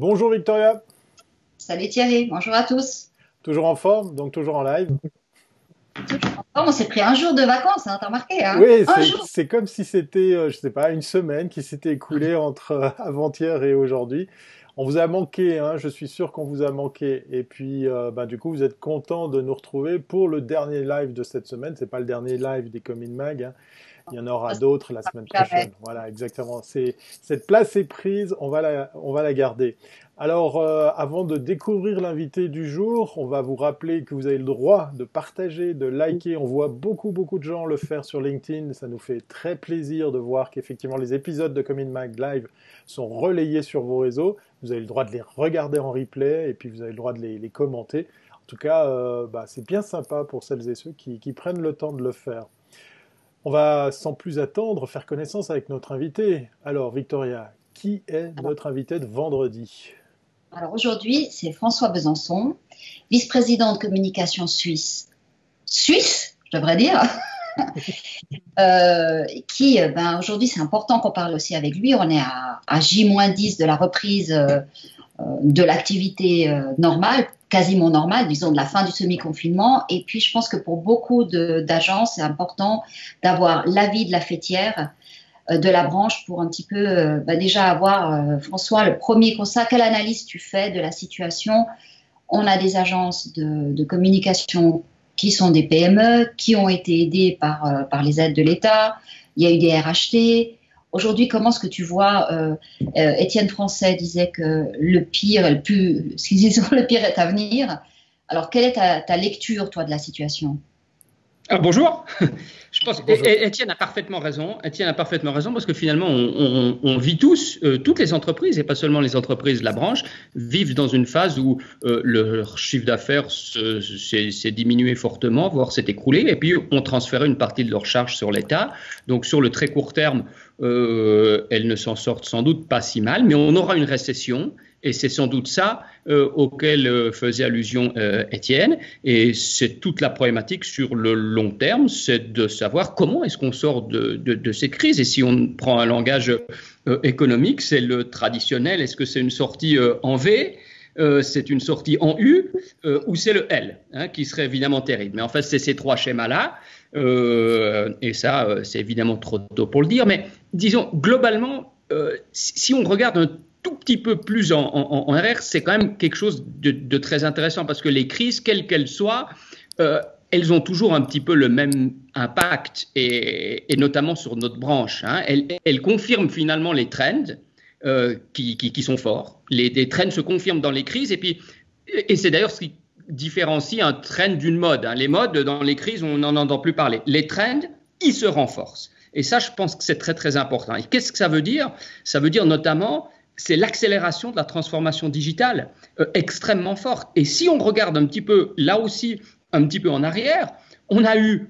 Bonjour Victoria, Salut Thierry, bonjour à tous. toujours en forme, donc toujours en live. On s'est pris un jour de vacances, hein, t'as remarqué, hein? Oui, Un c'est jour. c'est comme si c'était, je sais pas, une semaine qui s'était écoulée entre avant-hier et aujourd'hui. On vous a manqué, hein, je suis sûr qu'on vous a manqué. Et puis, du coup, vous êtes content de nous retrouver pour le dernier live de cette semaine. C'est pas le dernier live des Coming Mag, hein. Il y en aura d'autres la semaine Jamais. prochaine. Voilà, exactement. Cette place est prise, on va la garder. Alors, avant de découvrir l'invité du jour, on va vous rappeler que vous avez le droit de partager, de liker. On voit beaucoup, beaucoup de gens le faire sur LinkedIn. Ça nous fait très plaisir de voir qu'effectivement les épisodes de Coming Mag Live sont relayés sur vos réseaux. Vous avez le droit de les regarder en replay et puis vous avez le droit de les commenter. En tout cas, c'est bien sympa pour celles et ceux qui prennent le temps de le faire. On va sans plus attendre faire connaissance avec notre invité. Alors, Victoria, qui est Alors, notre invité de vendredi? alors aujourd'hui, c'est François Besançon, vice-président de communication suisse, je devrais dire, aujourd'hui, c'est important qu'on parle aussi avec lui. On est à J-10 de la reprise de l'activité normale, quasiment normale, disons de la fin du semi-confinement. Et puis, je pense que pour beaucoup d'agences, c'est important d'avoir l'avis de la fêtière de la branche pour un petit peu déjà avoir, François, le premier constat. Quelle analyse tu fais de la situation? On a des agences de communication qui sont des PME, qui ont été aidées par les aides de l'État. Il y a eu des RHT. Aujourd'hui, comment est-ce que tu vois, Étienne Français disait que le pire est à venir. Alors, quelle est ta lecture, toi, de la situation? Bonjour. Je pense Bonjour. Étienne a parfaitement raison. Étienne a parfaitement raison parce que finalement, on vit tous, toutes les entreprises et pas seulement les entreprises de la branche, vivent dans une phase où leur chiffre d'affaires s'est diminué fortement, voire s'est écroulé, et puis on transféré une partie de leurs charges sur l'État. Donc sur le très court terme, elles ne s'en sortent sans doute pas si mal, mais on aura une récession. Et c'est sans doute ça auquel faisait allusion Étienne. Et c'est toute la problématique sur le long terme, c'est de savoir comment est-ce qu'on sort de cette crise. Et si on prend un langage économique, c'est le traditionnel. Est-ce que c'est une sortie en V, c'est une sortie en U ou c'est le L, hein, qui serait évidemment terrible. Mais en fait, c'est ces trois schémas-là. Et ça, c'est évidemment trop tôt pour le dire. Mais disons, globalement, si on regarde un tout petit peu plus en RR, c'est quand même quelque chose de très intéressant parce que les crises, quelles qu'elles soient, elles ont toujours un petit peu le même impact et notamment sur notre branche, hein. Elles confirment finalement les trends qui sont forts. Les trends se confirment dans les crises et c'est d'ailleurs ce qui différencie un trend d'une mode, hein. Les modes, dans les crises, on n'en entend plus parler. Les trends, ils se renforcent. Et ça, je pense que c'est très, très important. Et qu'est-ce que ça veut dire? Ça veut dire notamment c'est l'accélération de la transformation digitale extrêmement forte. Et si on regarde un petit peu, là aussi, un petit peu en arrière, on a eu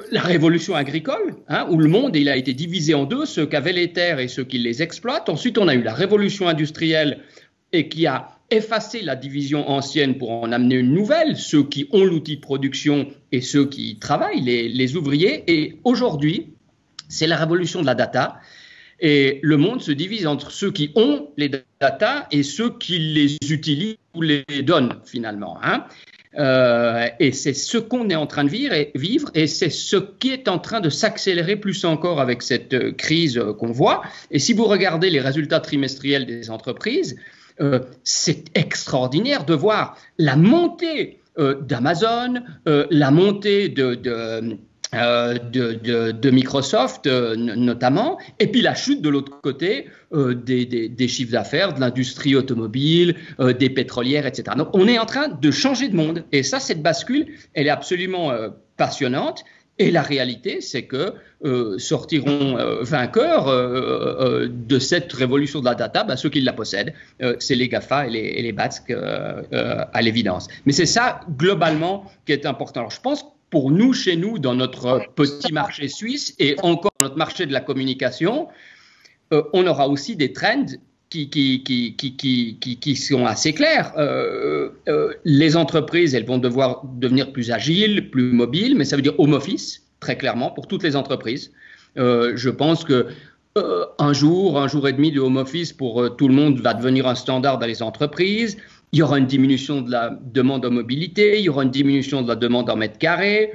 la révolution agricole, hein, où le monde il a été divisé en deux, ceux qui avaient les terres et ceux qui les exploitent. Ensuite, on a eu la révolution industrielle et qui a effacé la division ancienne pour en amener une nouvelle, ceux qui ont l'outil de production et ceux qui travaillent, les ouvriers. Et aujourd'hui, c'est la révolution de la data. Et le monde se divise entre ceux qui ont les data et ceux qui les utilisent ou les donnent finalement, hein. Et c'est ce qu'on est en train de vivre et c'est ce qui est en train de s'accélérer plus encore avec cette crise qu'on voit. Et si vous regardez les résultats trimestriels des entreprises, c'est extraordinaire de voir la montée d'Amazon, la montée de Microsoft notamment, et puis la chute de l'autre côté des chiffres d'affaires, de l'industrie automobile, des pétrolières, etc. Donc on est en train de changer de monde, et ça, cette bascule, elle est absolument passionnante, et la réalité, c'est que sortiront vainqueurs de cette révolution de la data, ceux qui la possèdent, c'est les GAFA et les BATSC à l'évidence. Mais c'est ça, globalement, qui est important. Alors je pense pour nous, chez nous, dans notre petit marché suisse et encore dans notre marché de la communication, on aura aussi des trends qui sont assez clairs. Les entreprises, elles vont devoir devenir plus agiles, plus mobiles, mais ça veut dire home office, très clairement, pour toutes les entreprises. Je pense que Un jour et demi de home office pour tout le monde va devenir un standard dans les entreprises. Il y aura une diminution de la demande en mobilité, il y aura une diminution de la demande en mètres carrés.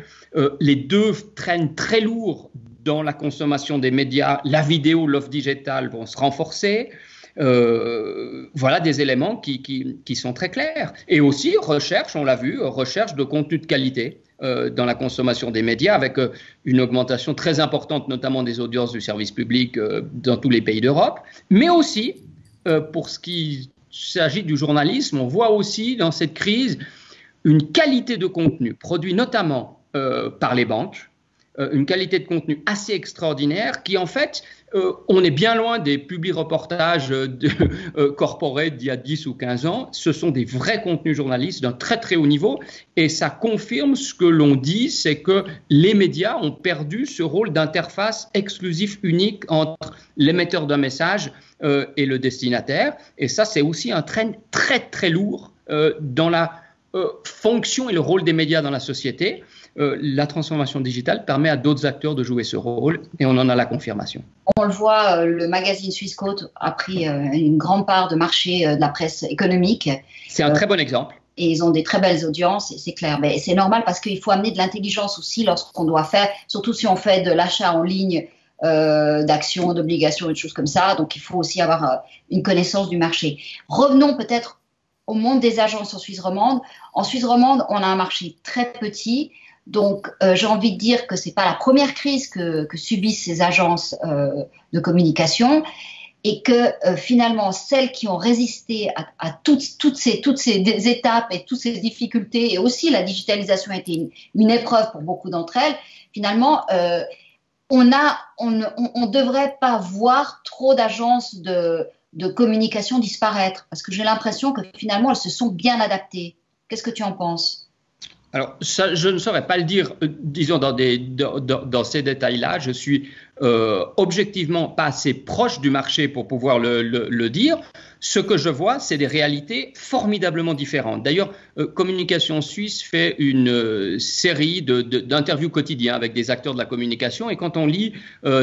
Les deux traînent très lourd dans la consommation des médias. La vidéo, l'offre digitale vont se renforcer. Voilà des éléments qui sont très clairs. Et aussi, recherche, on l'a vu, recherche de contenu de qualité dans la consommation des médias, avec une augmentation très importante, notamment des audiences du service public dans tous les pays d'Europe. Mais aussi, pour ce qui s'agit du journalisme, on voit aussi dans cette crise une qualité de contenu produit notamment par les banques, une qualité de contenu assez extraordinaire qui, en fait, on est bien loin des publi-reportages corporate d'il y a 10 ou 15 ans. Ce sont des vrais contenus journalistes d'un très très haut niveau et ça confirme ce que l'on dit, c'est que les médias ont perdu ce rôle d'interface exclusif, unique entre l'émetteur d'un message et le destinataire. Et ça, c'est aussi un train très très lourd dans la fonction et le rôle des médias dans la société. La transformation digitale permet à d'autres acteurs de jouer ce rôle et on en a la confirmation. On le voit, le magazine Swissquote a pris une grande part de marché de la presse économique. C'est un très bon exemple. Et ils ont des très belles audiences, et c'est clair. Mais c'est normal parce qu'il faut amener de l'intelligence aussi lorsqu'on doit faire, surtout si on fait de l'achat en ligne d'actions, d'obligations, et des choses comme ça. Donc il faut aussi avoir une connaissance du marché. Revenons peut-être au monde des agences en Suisse romande. En Suisse romande, on a un marché très petit. Donc, j'ai envie de dire que c'est pas la première crise que subissent ces agences de communication et que finalement, celles qui ont résisté à toutes ces étapes et toutes ces difficultés, et aussi la digitalisation a été une épreuve pour beaucoup d'entre elles, finalement, on ne devrait pas voir trop d'agences de communication disparaître, parce que j'ai l'impression que finalement, elles se sont bien adaptées. Qu'est-ce que tu en penses ? Alors, ça, je ne saurais pas le dire, disons, dans ces détails-là. Je suis objectivement pas assez proche du marché pour pouvoir le dire. Ce que je vois, c'est des réalités formidablement différentes. D'ailleurs, Communication Suisse fait une série d'interviews quotidiens avec des acteurs de la communication. Et quand on lit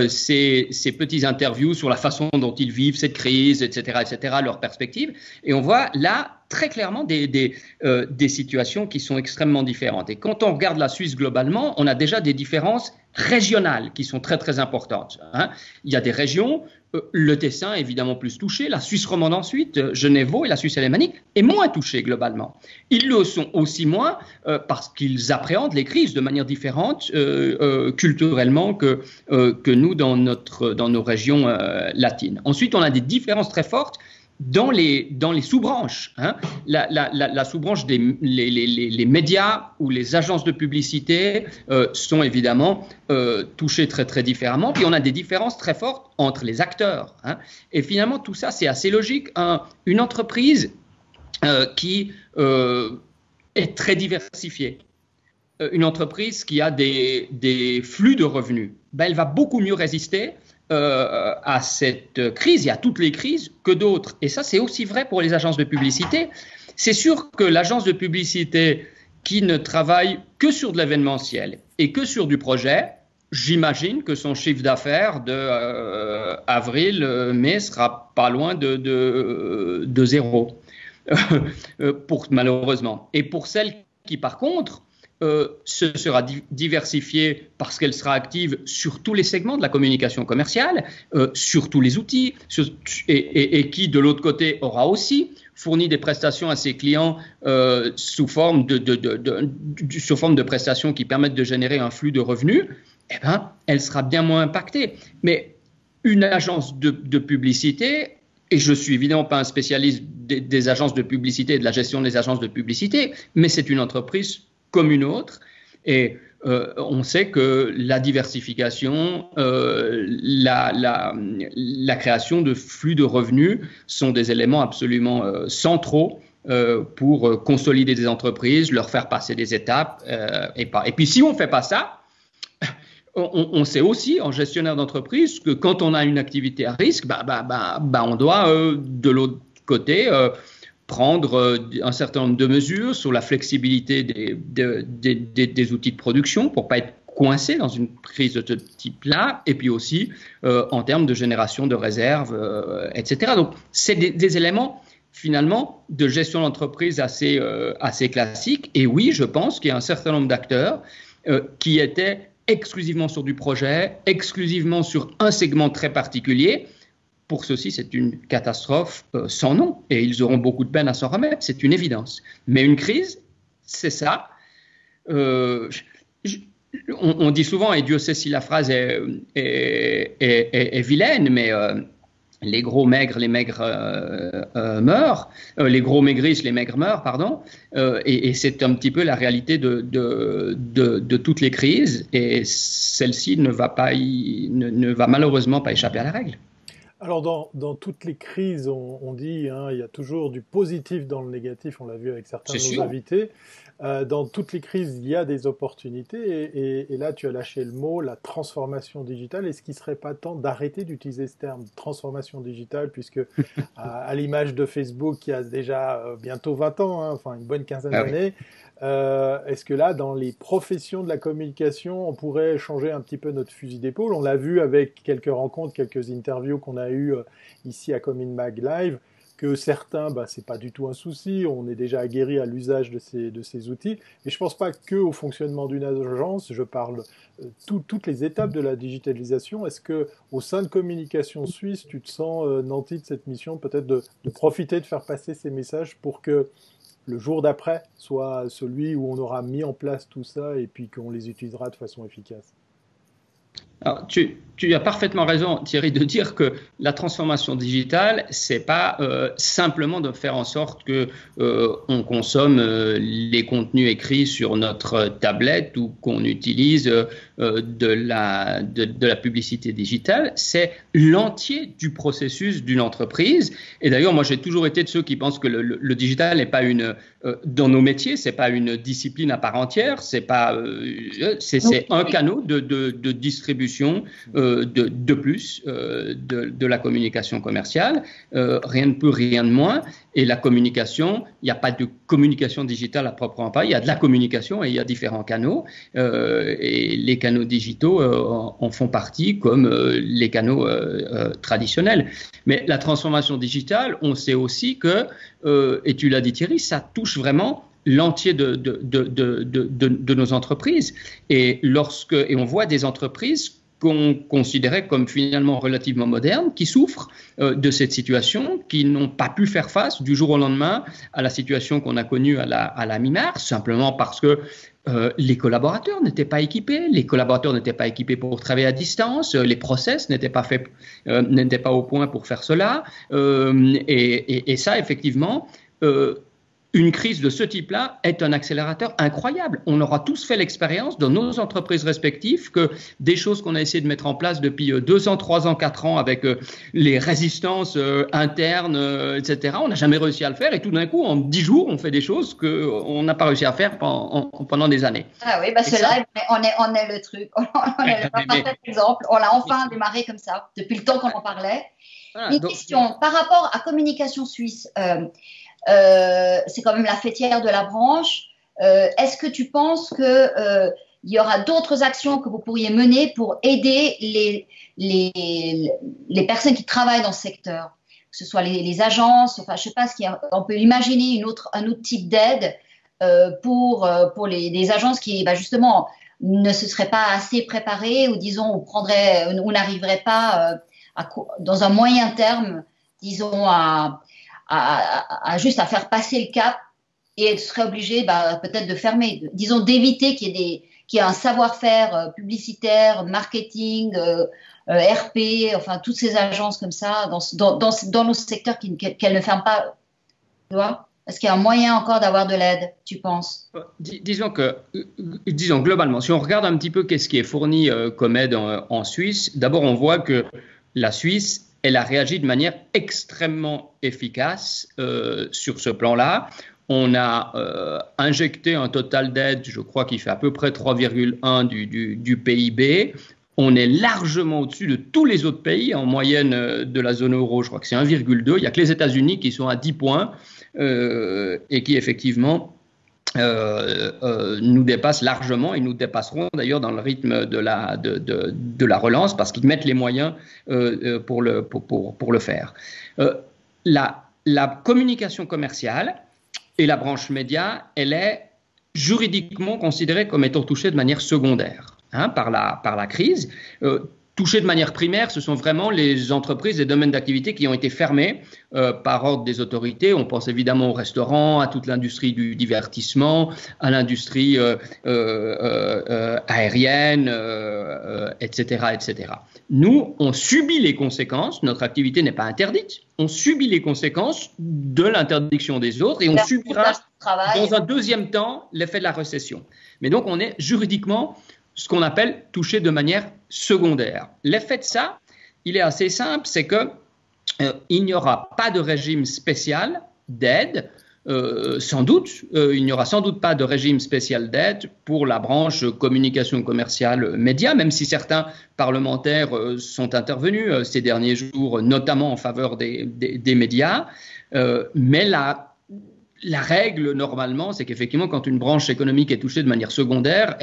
ces petits interviews sur la façon dont ils vivent cette crise, etc., leurs perspectives, et on voit là très clairement des situations qui sont extrêmement différentes. Et quand on regarde la Suisse globalement, on a déjà des différences régionales qui sont très très importantes. Il y a des régions, le Tessin est évidemment plus touché, la Suisse romande ensuite, Genève et la Suisse alémanique est moins touchée globalement. Ils le sont aussi moins parce qu'ils appréhendent les crises de manière différente culturellement que nous dans nos régions latines. Ensuite, on a des différences très fortes dans les sous-branches. La sous-branche les médias ou les agences de publicité sont évidemment touchées très très différemment. Puis on a des différences très fortes entre les acteurs. Et finalement, tout ça, c'est assez logique. Une entreprise qui est très diversifiée, une entreprise qui a des flux de revenus, elle va beaucoup mieux résister à cette crise, il y a toutes les crises que d'autres. Et ça, c'est aussi vrai pour les agences de publicité. C'est sûr que l'agence de publicité qui ne travaille que sur de l'événementiel et que sur du projet, j'imagine que son chiffre d'affaires de avril-mai sera pas loin de zéro, malheureusement. Et pour celle qui, par contre, ce sera diversifié parce qu'elle sera active sur tous les segments de la communication commerciale, sur tous les outils, et qui, de l'autre côté, aura aussi fourni des prestations à ses clients sous forme de prestations qui permettent de générer un flux de revenus, elle sera bien moins impactée. Mais une agence de publicité, et je ne suis évidemment pas un spécialiste des agences de publicité et de la gestion des agences de publicité, mais c'est une entreprise comme une autre, et on sait que la diversification, la création de flux de revenus sont des éléments absolument centraux pour consolider des entreprises, leur faire passer des étapes, et puis si on ne fait pas ça, on sait aussi en gestionnaire d'entreprise que quand on a une activité à risque, on doit de l'autre côté prendre un certain nombre de mesures sur la flexibilité des outils de production pour ne pas être coincés dans une crise de ce type-là, et puis aussi en termes de génération de réserves, etc. Donc, c'est des éléments finalement de gestion d'entreprise assez classiques. Et oui, je pense qu'il y a un certain nombre d'acteurs qui étaient exclusivement sur du projet, exclusivement sur un segment très particulier. Pour ceux-ci, c'est une catastrophe sans nom et ils auront beaucoup de peine à s'en remettre, c'est une évidence. Mais une crise, c'est ça. On dit souvent, et Dieu sait si la phrase est vilaine, mais les gros maigres, les maigres meurent, les gros maigrissent, les maigres meurent, pardon. Et c'est un petit peu la réalité de toutes les crises, et celle-ci ne va malheureusement pas échapper à la règle. Alors dans toutes les crises, on dit, il y a toujours du positif dans le négatif, on l'a vu avec certains de nos invités. Dans toutes les crises, il y a des opportunités et là tu as lâché le mot, la transformation digitale. Est-ce qu'il ne serait pas temps d'arrêter d'utiliser ce terme transformation digitale, puisque à l'image de Facebook qui a déjà bientôt 20 ans, enfin une bonne quinzaine d'années, est-ce que là, dans les professions de la communication, on pourrait changer un petit peu notre fusil d'épaule? On l'a vu avec quelques rencontres, quelques interviews qu'on a eues ici à ComInMag Live, que certains, c'est pas du tout un souci, on est déjà aguerri à l'usage de ces outils. Mais je pense pas que au fonctionnement d'une agence, je parle toutes les étapes de la digitalisation. Est-ce que au sein de Communication Suisse, tu te sens nanti de cette mission, peut-être de profiter de faire passer ces messages pour que le jour d'après soit celui où on aura mis en place tout ça et puis qu'on les utilisera de façon efficace? Alors, tu as parfaitement raison, Thierry, de dire que la transformation digitale, c'est pas simplement de faire en sorte que on consomme les contenus écrits sur notre tablette ou qu'on utilise de la publicité digitale. C'est l'entier du processus d'une entreprise. Et d'ailleurs, moi, j'ai toujours été de ceux qui pensent que le digital n'est pas dans nos métiers, c'est pas une discipline à part entière, c'est un canal de distribution de plus de la communication commerciale, rien de plus, rien de moins. Et la communication, il n'y a pas de communication digitale à proprement parler, il y a de la communication et il y a différents canaux. Et les canaux digitaux en font partie comme les canaux traditionnels. Mais la transformation digitale, on sait aussi que, et tu l'as dit Thierry, ça touche vraiment l'entier de nos entreprises. Et on voit des entreprises qu'on considérait comme finalement relativement modernes, qui souffrent de cette situation, qui n'ont pas pu faire face du jour au lendemain à la situation qu'on a connue à la mi-mars, simplement parce que les collaborateurs n'étaient pas équipés, pour travailler à distance, les process n'étaient pas au point pour faire cela, et ça effectivement. Une crise de ce type-là est un accélérateur incroyable. On aura tous fait l'expérience dans nos entreprises respectives que des choses qu'on a essayé de mettre en place depuis 2 ans, 3 ans, 4 ans avec les résistances internes, etc., on n'a jamais réussi à le faire et tout d'un coup, en 10 jours, on fait des choses qu'on n'a pas réussi à faire pendant des années. Ah oui, cela, on est le truc. On est le parfait exemple. On l'a enfin démarré comme ça, depuis le temps qu'on en parlait. Voilà, question, par rapport à Communication Suisse, c'est quand même la fêtière de la branche. Est-ce que tu penses qu'il y aura d'autres actions que vous pourriez mener pour aider les personnes qui travaillent dans ce secteur, que ce soit les agences, enfin je sais pas, on peut imaginer un autre type d'aide pour les agences qui justement ne se seraient pas assez préparées ou disons on n'arriverait pas dans un moyen terme, disons juste à faire passer le cap et serait obligé peut-être de fermer, disons d'éviter qu'il y ait un savoir-faire publicitaire, marketing, RP, enfin toutes ces agences comme ça dans nos secteurs qu'elles ne ferment pas, tu vois? Est-ce qu'il y a un moyen encore d'avoir de l'aide, tu penses? Disons globalement, si on regarde un petit peu qu'est-ce qui est fourni comme aide en Suisse, d'abord on voit que la Suisse, elle a réagi de manière extrêmement efficace sur ce plan-là. On a injecté un total d'aide, je crois, qui fait à peu près 3,1 du PIB. On est largement au-dessus de tous les autres pays en moyenne de la zone euro. Je crois que c'est 1,2. Il n'y a que les États-Unis qui sont à 10 points et qui effectivement nous dépassent largement et nous dépasseront d'ailleurs dans le rythme de la relance parce qu'ils mettent les moyens pour le faire. La communication commerciale et la branche média, elle est juridiquement considérée comme étant touchée de manière secondaire par la crise. Touchées de manière primaire, ce sont vraiment les entreprises et domaines d'activité qui ont été fermés par ordre des autorités. On pense évidemment aux restaurants, à toute l'industrie du divertissement, à l'industrie aérienne, etc., etc. Nous, on subit les conséquences, notre activité n'est pas interdite, on subit les conséquences de l'interdiction des autres et on subira dans un deuxième temps l'effet de la récession. Mais donc, on est juridiquement ce qu'on appelle touché de manière secondaire. L'effet de ça, il est assez simple, c'est que il n'y aura pas de régime spécial d'aide, sans doute, il n'y aura sans doute pas de régime spécial d'aide pour la branche communication commerciale média, même si certains parlementaires sont intervenus ces derniers jours, notamment en faveur des médias, mais la règle, normalement, c'est qu'effectivement, quand une branche économique est touchée de manière secondaire,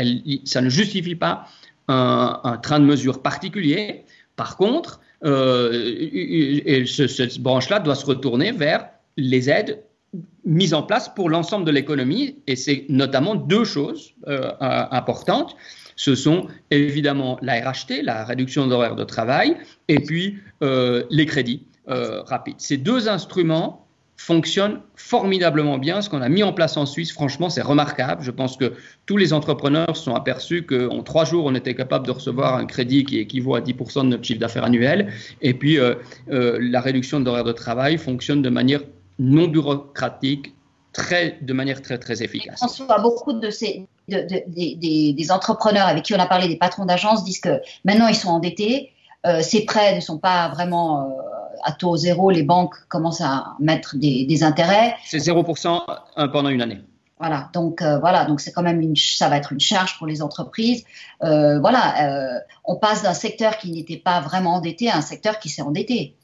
ça ne justifie pas un train de mesure particulier. Par contre, cette branche-là doit se retourner vers les aides mises en place pour l'ensemble de l'économie. Et c'est notamment deux choses importantes. Ce sont évidemment la RHT, la réduction d'horaires de travail, et puis les crédits rapides. Ces deux instruments fonctionne formidablement bien. Ce qu'on a mis en place en Suisse, franchement, c'est remarquable. Je pense que tous les entrepreneurs se sont aperçus qu'en 3 jours, on était capable de recevoir un crédit qui équivaut à 10% de notre chiffre d'affaires annuel. Et puis, la réduction d'horaires de travail fonctionne de manière non bureaucratique, de manière très, très efficace. François, beaucoup des entrepreneurs avec qui on a parlé, des patrons d'agences, disent que maintenant, ils sont endettés. Ces prêts ne sont pas vraiment à taux zéro. Les banques commencent à mettre des intérêts. C'est 0% pendant une année. Voilà, donc c'est quand même ça va être une charge pour les entreprises. On passe d'un secteur qui n'était pas vraiment endetté à un secteur qui s'est endetté.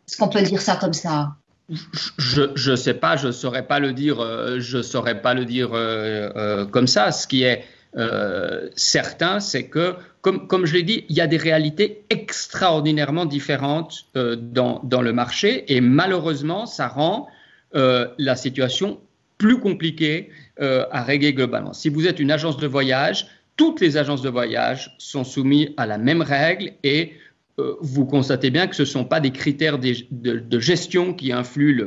Est-ce qu'on peut dire ça comme ça? Je sais pas, je saurais pas le dire comme ça. Ce qui est certain, c'est que, comme je l'ai dit, il y a des réalités extraordinairement différentes dans le marché et malheureusement, ça rend la situation plus compliquée à régler globalement. Si vous êtes une agence de voyage, toutes les agences de voyage sont soumises à la même règle et vous constatez bien que ce ne sont pas des critères de gestion qui influent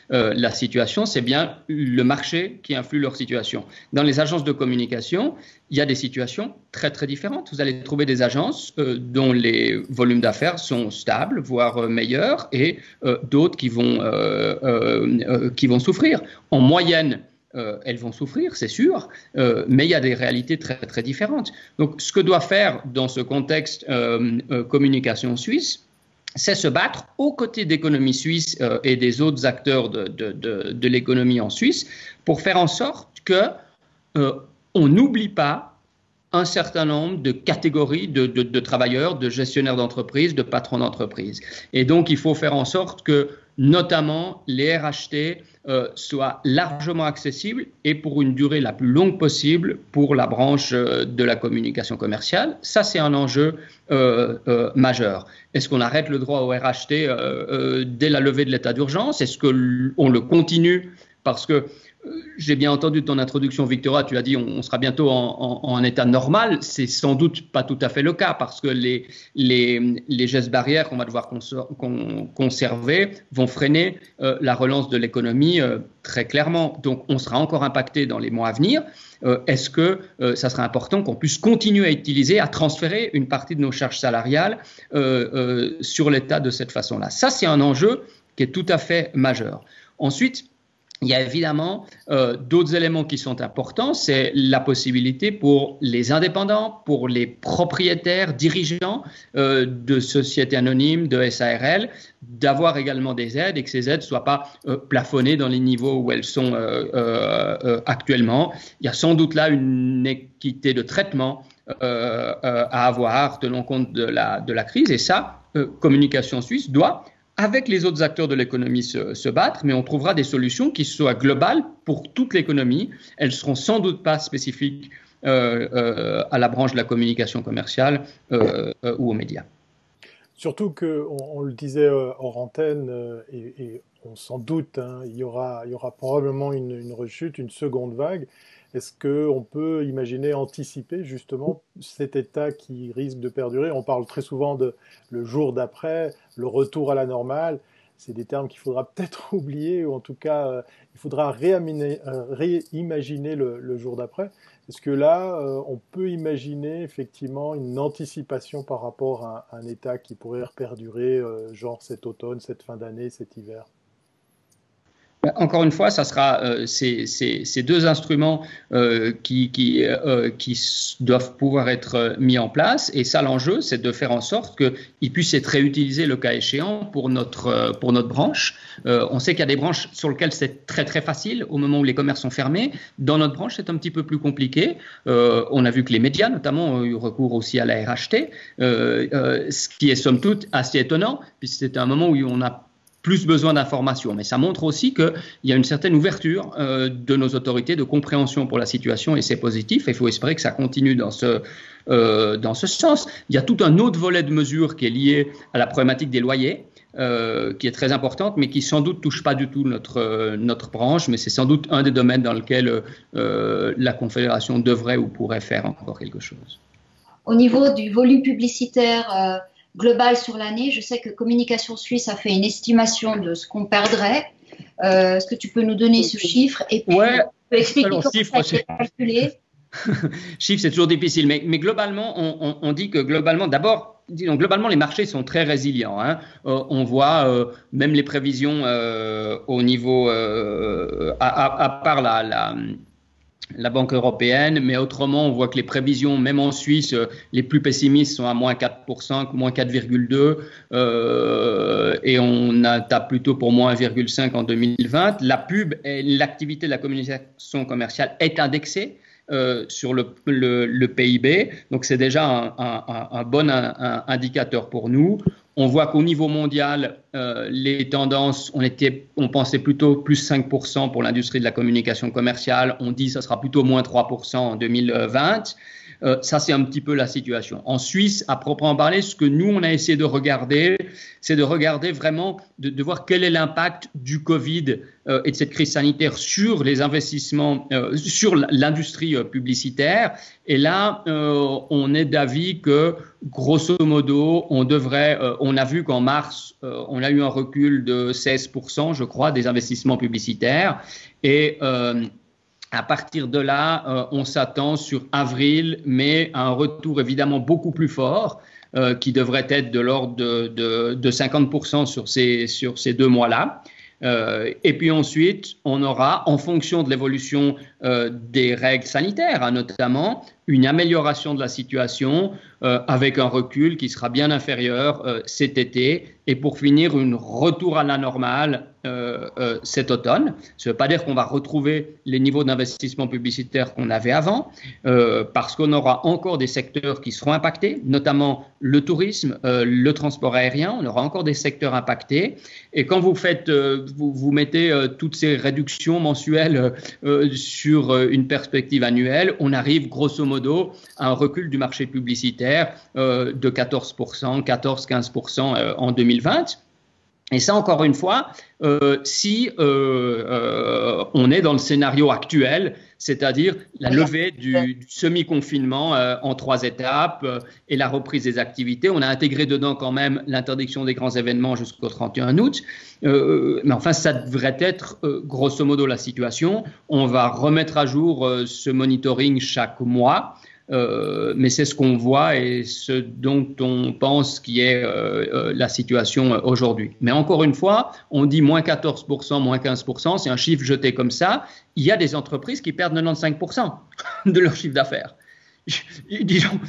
la situation, c'est bien le marché qui influe leur situation. Dans les agences de communication, il y a des situations très très différentes. Vous allez trouver des agences dont les volumes d'affaires sont stables, voire meilleurs, et d'autres qui vont souffrir. En moyenne, elles vont souffrir, c'est sûr, mais il y a des réalités très, très différentes. Donc, ce que doit faire dans ce contexte communication suisse, c'est se battre aux côtés d'économie suisse et des autres acteurs de l'économie en Suisse pour faire en sorte qu'on n'oublie pas un certain nombre de catégories de travailleurs, de gestionnaires d'entreprise, de patrons d'entreprise. Et donc, il faut faire en sorte que, notamment, les RHT soient largement accessibles et pour une durée la plus longue possible pour la branche de la communication commerciale. Ça, c'est un enjeu majeur. Est-ce qu'on arrête le droit au RHT dès la levée de l'état d'urgence? Est-ce qu'on le continue? Parce que j'ai bien entendu ton introduction, Victoria, tu as dit on sera bientôt en état normal. C'est sans doute pas tout à fait le cas parce que les gestes barrières qu'on va devoir conserver vont freiner la relance de l'économie très clairement. Donc, on sera encore impacté dans les mois à venir. Est-ce que ça sera important qu'on puisse continuer à utiliser, à transférer une partie de nos charges salariales sur l'État de cette façon-là? Ça, c'est un enjeu qui est tout à fait majeur. Ensuite, il y a évidemment d'autres éléments qui sont importants, c'est la possibilité pour les indépendants, pour les propriétaires, dirigeants de sociétés anonymes, de SARL, d'avoir également des aides et que ces aides ne soient pas plafonnées dans les niveaux où elles sont actuellement. Il y a sans doute là une équité de traitement à avoir tenant compte de la crise et ça, Communication Suisse doit avec les autres acteurs de l'économie se battre, mais on trouvera des solutions qui soient globales pour toute l'économie. Elles seront sans doute pas spécifiques à la branche de la communication commerciale ou aux médias. Surtout qu'on le disait hors antenne, et on s'en doute, hein, il y aura probablement une rechute, une seconde vague. Est-ce qu'on peut imaginer, anticiper justement cet état qui risque de perdurer? On parle très souvent de le jour d'après, le retour à la normale. C'est des termes qu'il faudra peut-être oublier, ou en tout cas, il faudra réimaginer le jour d'après. Est-ce que là, on peut imaginer effectivement une anticipation par rapport à un état qui pourrait perdurer, genre cet automne, cette fin d'année, cet hiver? Encore une fois, ça sera ces deux instruments qui doivent pouvoir être mis en place. Et ça, l'enjeu, c'est de faire en sorte qu'ils puissent être réutilisés le cas échéant pour notre branche. On sait qu'il y a des branches sur lesquelles c'est très très facile au moment où les commerces sont fermés. Dans notre branche, c'est un petit peu plus compliqué. On a vu que les médias, notamment, ont eu recours aussi à la RHT, ce qui est somme toute assez étonnant, puisque c'est un moment où on a plus besoin d'informations. Mais ça montre aussi qu'il y a une certaine ouverture de nos autorités, de compréhension pour la situation, et c'est positif. Il faut espérer que ça continue dans ce sens. Il y a tout un autre volet de mesures qui est lié à la problématique des loyers, qui est très importante, mais qui sans doute touche pas du tout notre branche, mais c'est sans doute un des domaines dans lequel la Confédération devrait ou pourrait faire encore quelque chose. Au niveau du volume publicitaire global sur l'année, je sais que Communication Suisse a fait une estimation de ce qu'on perdrait. Est-ce que tu peux nous donner ce chiffre et puis tu peux expliquer comment ça a été calculé? Chiffre, c'est toujours difficile, mais globalement, on dit que globalement, d'abord, globalement, les marchés sont très résilients. Hein. On voit même les prévisions au niveau, à part la Banque européenne, mais autrement, on voit que les prévisions, même en Suisse, les plus pessimistes sont à moins 4%, moins 4,2%, et on tape plutôt pour moins 1,5% en 2020. La pub et l'activité de la communication commerciale est indexée sur le PIB, donc c'est déjà un bon indicateur pour nous. On voit qu'au niveau mondial, les tendances, on pensait plutôt plus 5% pour l'industrie de la communication commerciale. On dit que ça sera plutôt moins 3% en 2020. Ça, c'est un petit peu la situation. En Suisse, à proprement parler, ce que nous, on a essayé de regarder, c'est de regarder vraiment, de voir quel est l'impact du Covid et de cette crise sanitaire sur les investissements, sur l'industrie publicitaire. Et là, on est d'avis que, grosso modo, on a vu qu'en mars, on a eu un recul de 16%, je crois, des investissements publicitaires. Et à partir de là, on s'attend sur avril, mai, à un retour évidemment beaucoup plus fort, qui devrait être de l'ordre de 50% sur ces 2 mois-là. Et puis ensuite, on aura, en fonction de l'évolution des règles sanitaires, hein, notamment, une amélioration de la situation avec un recul qui sera bien inférieur cet été, et pour finir, un retour à la normale cet automne. Ça ne veut pas dire qu'on va retrouver les niveaux d'investissement publicitaire qu'on avait avant, parce qu'on aura encore des secteurs qui seront impactés, notamment le tourisme, le transport aérien. On aura encore des secteurs impactés. Et quand vous mettez toutes ces réductions mensuelles sur une perspective annuelle, on arrive grosso modo à un recul du marché publicitaire de 14%, 14-15% en 2020. Et ça, encore une fois, si on est dans le scénario actuel, c'est-à-dire la levée du semi-confinement en 3 étapes et la reprise des activités. On a intégré dedans quand même l'interdiction des grands événements jusqu'au 31 août. Mais enfin, ça devrait être grosso modo la situation. On va remettre à jour ce monitoring chaque mois. Mais c'est ce qu'on voit et ce dont on pense qui est la situation aujourd'hui. Mais encore une fois, on dit moins 14%, moins 15%, c'est un chiffre jeté comme ça. Il y a des entreprises qui perdent 95% de leur chiffre d'affaires. Disons,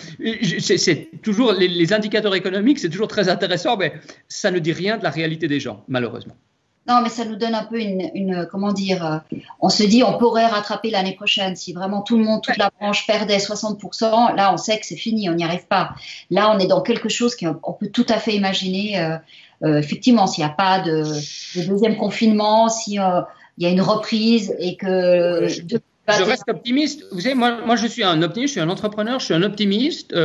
c'est toujours les indicateurs économiques, c'est toujours très intéressant, mais ça ne dit rien de la réalité des gens, malheureusement. Non, mais ça nous donne un peu comment dire, on se dit on pourrait rattraper l'année prochaine. Si vraiment tout le monde, toute la branche perdait 60%, là on sait que c'est fini, on n'y arrive pas. Là on est dans quelque chose qu'on peut tout à fait imaginer. Effectivement, s'il n'y a pas de deuxième confinement, si il y a une reprise et que... Je reste optimiste. Vous savez, moi je suis un optimiste, je suis un entrepreneur, je suis un optimiste.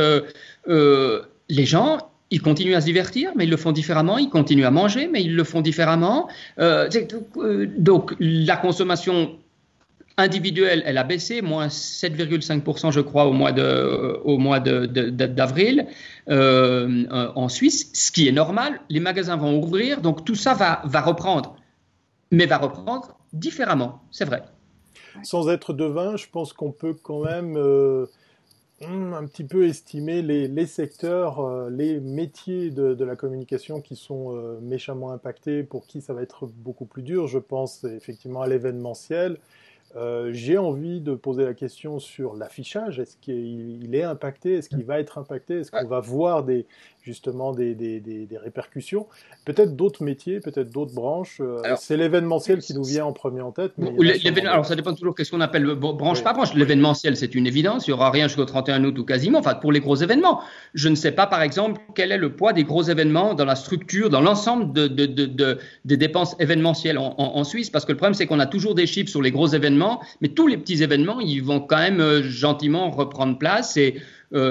Les gens... Ils continuent à se divertir, mais ils le font différemment. Ils continuent à manger, mais ils le font différemment. Donc, la consommation individuelle, elle a baissé, moins 7,5%, je crois, au mois d'avril en Suisse, ce qui est normal. Les magasins vont ouvrir, donc tout ça va reprendre, mais va reprendre différemment, c'est vrai. Sans être devin, je pense qu'on peut quand même... un petit peu estimer les secteurs, les métiers de la communication qui sont méchamment impactés, pour qui ça va être beaucoup plus dur. Je pense effectivement à l'événementiel. J'ai envie de poser la question sur l'affichage. Est-ce qu'il est impacté? Est-ce qu'il va être impacté? Est-ce qu'on va voir justement des répercussions? Peut-être d'autres métiers, peut-être d'autres branches. C'est l'événementiel qui nous vient en premier en tête. Mais alors, ça dépend toujours qu'est-ce qu'on appelle branche par branche. L'événementiel, c'est une évidence. Il n'y aura rien jusqu'au 31 août ou quasiment. Enfin, pour les gros événements. Je ne sais pas, par exemple, quel est le poids des gros événements dans la structure, dans l'ensemble des dépenses événementielles en Suisse. Parce que le problème, c'est qu'on a toujours des chiffres sur les gros événements, mais tous les petits événements, ils vont quand même gentiment reprendre place. Et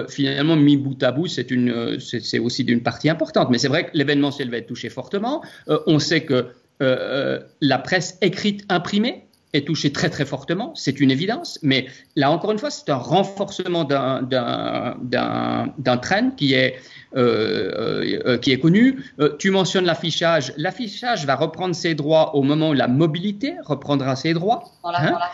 finalement, mis bout à bout, c'est aussi d'une partie importante. Mais c'est vrai que l'événementiel va être touché fortement. On sait que la presse écrite imprimée est touchée très très fortement, c'est une évidence. Mais là, encore une fois, c'est un renforcement d'un trend qui est connu. Tu mentionnes l'affichage. L'affichage va reprendre ses droits au moment où la mobilité reprendra ses droits. Voilà.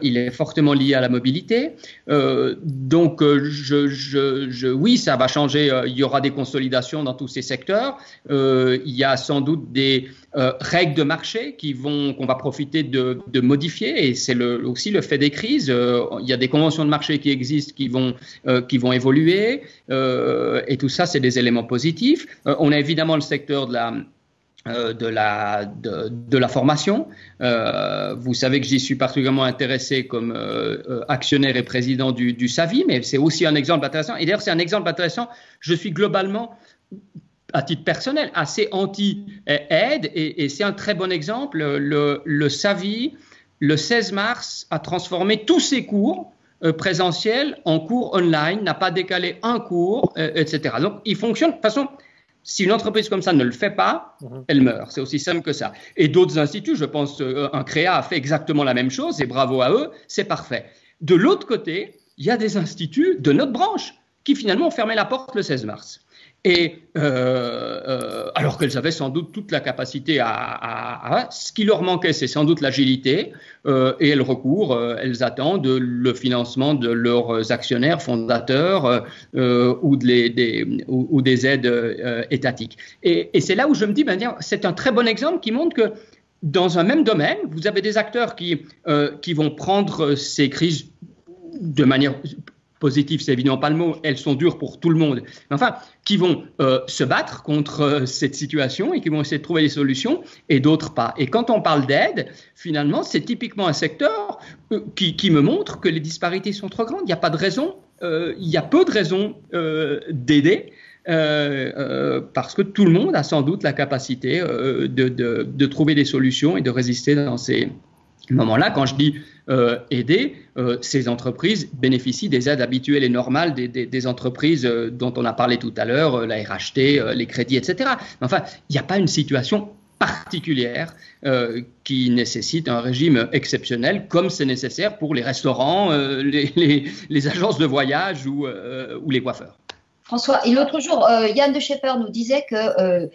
Il est fortement lié à la mobilité. Donc, oui, ça va changer. Il y aura des consolidations dans tous ces secteurs. Il y a sans doute des règles de marché qu'on va profiter de modifier. Et c'est aussi le fait des crises. Il y a des conventions de marché qui existent, qui vont évoluer. Et tout ça, c'est des éléments positifs. On a évidemment le secteur de la formation. Vous savez que j'y suis particulièrement intéressé comme actionnaire et président du SAVI, mais c'est aussi un exemple intéressant. Et d'ailleurs, c'est un exemple intéressant. Je suis globalement, à titre personnel, assez anti-aide, et c'est un très bon exemple. Le SAVI, le 16 mars, a transformé tous ses cours présentiels en cours online, n'a pas décalé un cours, etc. Donc, il fonctionne de façon... Si une entreprise comme ça ne le fait pas, elle meurt. C'est aussi simple que ça. Et d'autres instituts, je pense, un CREA a fait exactement la même chose, et bravo à eux, c'est parfait. De l'autre côté, il y a des instituts de notre branche qui finalement ont fermé la porte le 16 mars. Et alors qu'elles avaient sans doute toute la capacité ce qui leur manquait, c'est sans doute l'agilité, et elles recourent, elles attendent le financement de leurs actionnaires fondateurs ou des aides étatiques. Et c'est là où je me dis, c'est un très bon exemple qui montre que dans un même domaine, vous avez des acteurs qui vont prendre ces crises de manière positive, c'est évidemment pas le mot, elles sont dures pour tout le monde, mais enfin, qui vont se battre contre cette situation et qui vont essayer de trouver des solutions, et d'autres pas. Et quand on parle d'aide, finalement, c'est typiquement un secteur qui me montre que les disparités sont trop grandes. Il n'y a pas de raison, il y a peu de raisons d'aider, parce que tout le monde a sans doute la capacité de trouver des solutions et de résister dans ces moment-là. Quand je dis aider, ces entreprises bénéficient des aides habituelles et normales des entreprises dont on a parlé tout à l'heure, la RHT, les crédits, etc. Enfin, il n'y a pas une situation particulière qui nécessite un régime exceptionnel, comme c'est nécessaire pour les restaurants, les agences de voyage ou les coiffeurs. François, et l'autre jour, Yann de Schepper nous disait que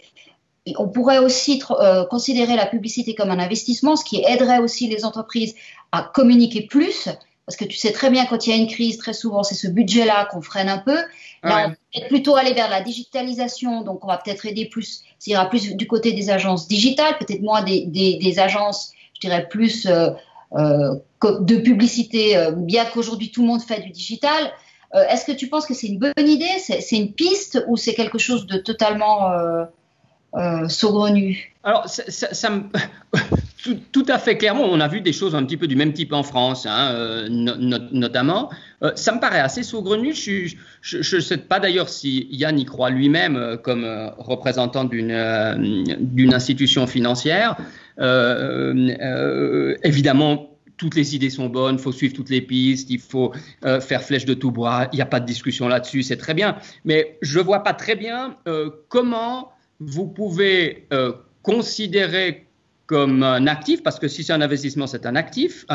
on pourrait aussi considérer la publicité comme un investissement, ce qui aiderait aussi les entreprises à communiquer plus, parce que tu sais très bien, quand il y a une crise, très souvent, c'est ce budget-là qu'on freine un peu. Là, on va peut-être plutôt aller vers la digitalisation, donc on va peut-être aider plus, ça ira plus du côté des agences digitales, peut-être moins des agences, je dirais, plus de publicité, bien qu'aujourd'hui tout le monde fait du digital. Est-ce que tu penses que c'est une bonne idée, c'est une piste, ou c'est quelque chose de totalement saugrenu? Alors, tout à fait clairement, on a vu des choses un petit peu du même type en France, hein, notamment. Ça me paraît assez saugrenu. Je ne sais pas d'ailleurs si Yann y croit lui-même comme représentant d'une institution financière. Évidemment, toutes les idées sont bonnes, il faut suivre toutes les pistes, il faut faire flèche de tout bois, il n'y a pas de discussion là-dessus, c'est très bien. Mais je ne vois pas très bien comment vous pouvez considérer comme un actif, parce que si c'est un investissement, c'est un actif,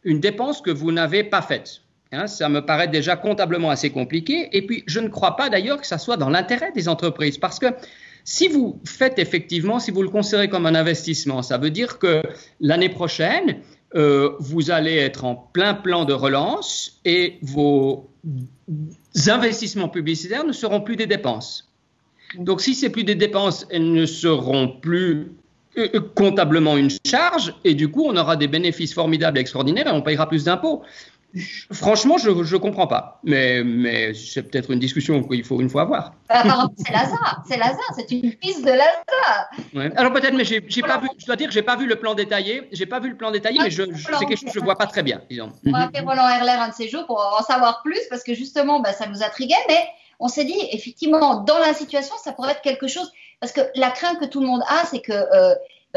une dépense que vous n'avez pas faite. Hein, ça me paraît déjà comptablement assez compliqué. Et puis, je ne crois pas d'ailleurs que ça soit dans l'intérêt des entreprises, parce que si vous faites effectivement, si vous le considérez comme un investissement, ça veut dire que l'année prochaine, vous allez être en plein plan de relance et vos investissements publicitaires ne seront plus des dépenses. Donc, si ce n'est plus des dépenses, elles ne seront plus comptablement une charge et du coup, on aura des bénéfices formidables et extraordinaires et on payera plus d'impôts. Franchement, je ne comprends pas. Mais c'est peut-être une discussion qu'il faut une fois avoir. Apparemment, c'est Lazare. C'est Lazare. C'est une piste de Lazare. Ouais. Alors peut-être, mais j'ai pas vu. Je dois dire que j'ai pas vu le plan détaillé. J'ai pas vu le plan détaillé, mais c'est quelque chose que je vois pas très bien, disons. On va appeler Roland Herler un de ces jours pour en savoir plus parce que justement, ça nous intriguait. Mais on s'est dit, effectivement, dans la situation, ça pourrait être quelque chose. Parce que la crainte que tout le monde a, c'est que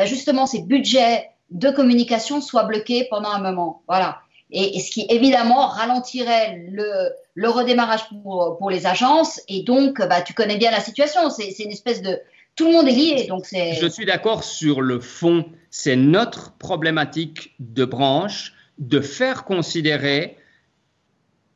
justement, ces budgets de communication soient bloqués pendant un moment. Voilà. Et ce qui, évidemment, ralentirait le redémarrage pour les agences. Et donc, tu connais bien la situation. C'est une espèce de… Tout le monde est lié. Donc je suis d'accord sur le fond. C'est notre problématique de branche de faire considérer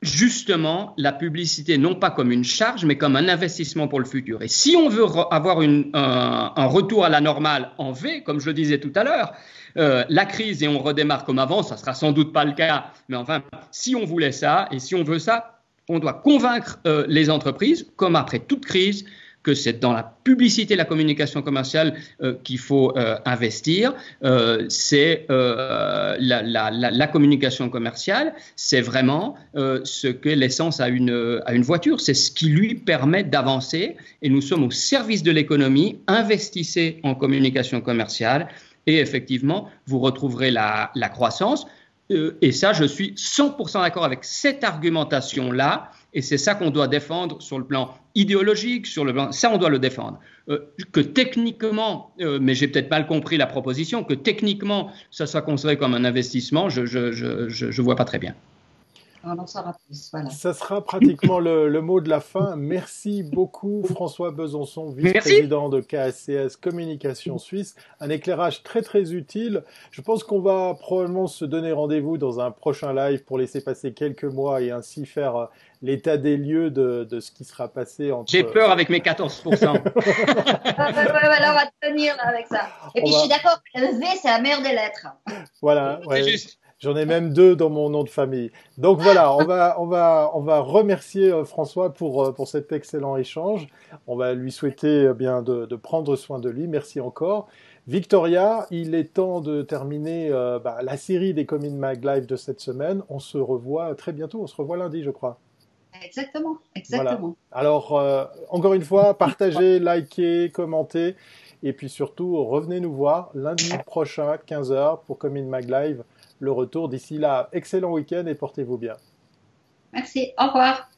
justement la publicité non pas comme une charge, mais comme un investissement pour le futur. Et si on veut avoir un retour à la normale en V, comme je le disais tout à l'heure, la crise et on redémarre comme avant, ça ne sera sans doute pas le cas, mais enfin, si on voulait ça et si on veut ça, on doit convaincre les entreprises, comme après toute crise, que c'est dans la publicité, la communication commerciale qu'il faut investir. C'est la communication commerciale, c'est vraiment ce qu'est l'essence à une voiture. C'est ce qui lui permet d'avancer. Et nous sommes au service de l'économie. Investissez en communication commerciale et effectivement, vous retrouverez la croissance. Et ça, je suis 100% d'accord avec cette argumentation-là. Et c'est ça qu'on doit défendre sur le plan idéologique, ça on doit le défendre. Que techniquement, mais j'ai peut-être mal compris la proposition, que techniquement ça soit considéré comme un investissement, je vois pas très bien. On en saura plus, voilà. Ça sera pratiquement le mot de la fin. Merci beaucoup François Besançon, vice-président de KSCS Communication Suisse. Un éclairage très très utile. Je pense qu'on va probablement se donner rendez-vous dans un prochain live pour laisser passer quelques mois et ainsi faire l'état des lieux de ce qui sera passé entre… J'ai peur avec mes 14%. Là, on va tenir là, avec ça. Et puis je suis d'accord, le V c'est la mère des lettres. Voilà, ouais. C'est juste. J'en ai même 2 dans mon nom de famille. Donc voilà, on va remercier François pour cet excellent échange. On va lui souhaiter bien de prendre soin de lui. Merci encore. Victoria, il est temps de terminer la série des Comin Mag Live de cette semaine. On se revoit très bientôt. On se revoit lundi, je crois. Exactement. Voilà. Alors, encore une fois, partagez, likez, commentez. Et puis surtout, revenez nous voir lundi prochain, 15h, pour Comin Mag Live. Le retour. D'ici là, excellent week-end et portez-vous bien. Merci, au revoir.